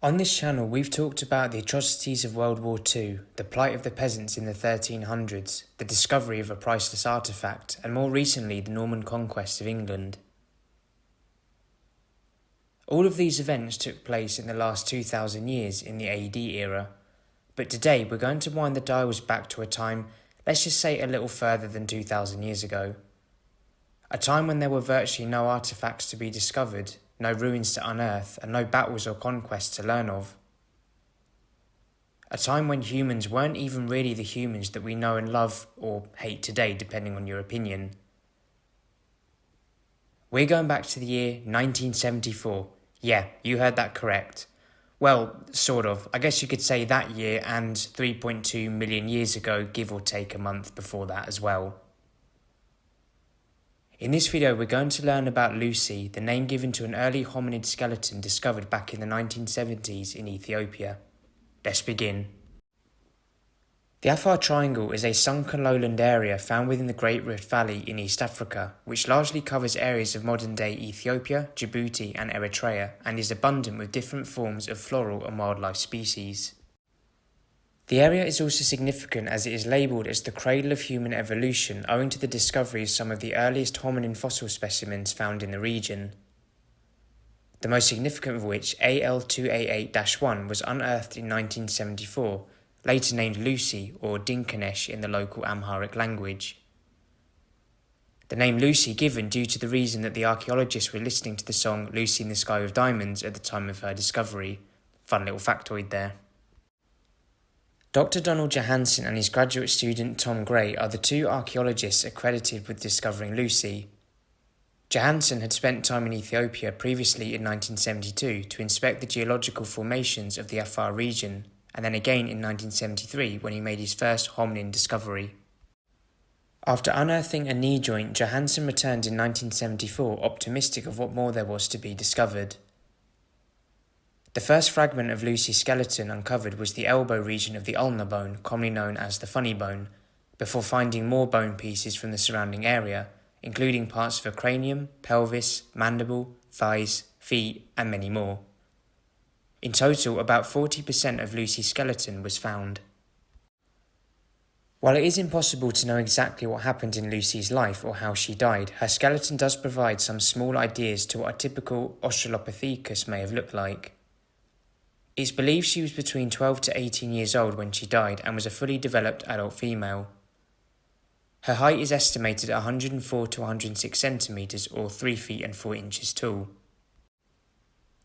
On this channel, we've talked about the atrocities of World War II, the plight of the peasants in the 1300s, the discovery of a priceless artefact, and more recently, the Norman conquest of England. All of these events took place in the last 2,000 years in the AD era, but today we're going to wind the dials back to a time, let's just say a little further than 2,000 years ago. A time when there were virtually no artefacts to be discovered, no ruins to unearth, and no battles or conquests to learn of. A time when humans weren't even really the humans that we know and love or hate today, depending on your opinion. We're going back to the year 1974. Yeah, you heard that correct. Well, sort of. I guess you could say that year and 3.2 million years ago, give or take a month before that as well. In this video, we're going to learn about Lucy, the name given to an early hominid skeleton discovered back in the 1970s in Ethiopia. Let's begin. The Afar Triangle is a sunken lowland area found within the Great Rift Valley in East Africa, which largely covers areas of modern-day Ethiopia, Djibouti and Eritrea, and is abundant with different forms of floral and wildlife species. The area is also significant as it is labelled as the cradle of human evolution owing to the discovery of some of the earliest hominin fossil specimens found in the region. The most significant of which, AL288-1, was unearthed in 1974, later named Lucy or Dinkanesh in the local Amharic language. The name Lucy given due to the reason that the archaeologists were listening to the song Lucy in the Sky with Diamonds at the time of her discovery. Fun little factoid there. Dr. Donald Johansen and his graduate student Tom Gray are the two archaeologists accredited with discovering Lucy. Johansen had spent time in Ethiopia previously in 1972 to inspect the geological formations of the Afar region, and then again in 1973 when he made his first hominin discovery. After unearthing a knee joint, Johansen returned in 1974 optimistic of what more there was to be discovered. The first fragment of Lucy's skeleton uncovered was the elbow region of the ulnar bone, commonly known as the funny bone, before finding more bone pieces from the surrounding area, including parts of a cranium, pelvis, mandible, thighs, feet, and many more. In total, about 40% of Lucy's skeleton was found. While it is impossible to know exactly what happened in Lucy's life or how she died, her skeleton does provide some small ideas to what a typical Australopithecus may have looked like. It's believed she was between 12 to 18 years old when she died and was a fully developed adult female. Her height is estimated at 104 to 106 centimetres or 3 feet and 4 inches tall.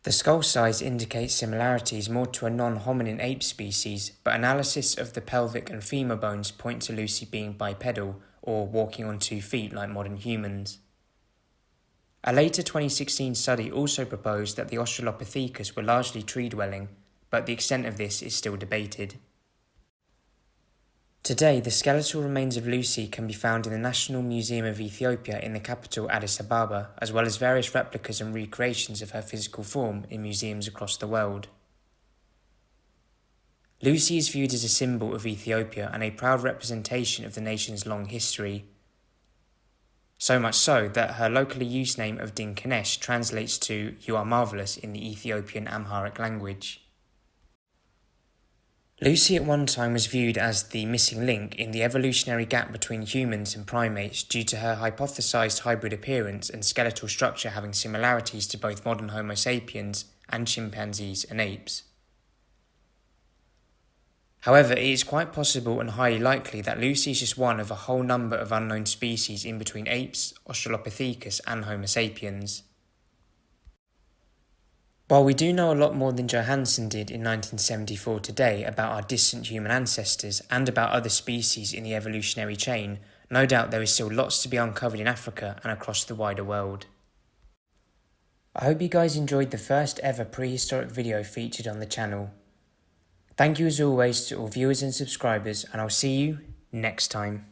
The skull size indicates similarities more to a non-hominin ape species, but analysis of the pelvic and femur bones point to Lucy being bipedal or walking on 2 feet like modern humans. A later 2016 study also proposed that the Australopithecus were largely tree-dwelling, but the extent of this is still debated. Today, the skeletal remains of Lucy can be found in the National Museum of Ethiopia in the capital Addis Ababa, as well as various replicas and recreations of her physical form in museums across the world. Lucy is viewed as a symbol of Ethiopia and a proud representation of the nation's long history. So much so that her locally used name of Dinkanesh translates to "You are marvellous" in the Ethiopian Amharic language. Lucy at one time was viewed as the missing link in the evolutionary gap between humans and primates due to her hypothesized hybrid appearance and skeletal structure having similarities to both modern Homo sapiens and chimpanzees and apes. However, it is quite possible and highly likely that Lucy is just one of a whole number of unknown species in between apes, Australopithecus and Homo sapiens. While we do know a lot more than Johansen did in 1974 today about our distant human ancestors and about other species in the evolutionary chain, no doubt there is still lots to be uncovered in Africa and across the wider world. I hope you guys enjoyed the first ever prehistoric video featured on the channel. Thank you as always to all viewers and subscribers, and I'll see you next time.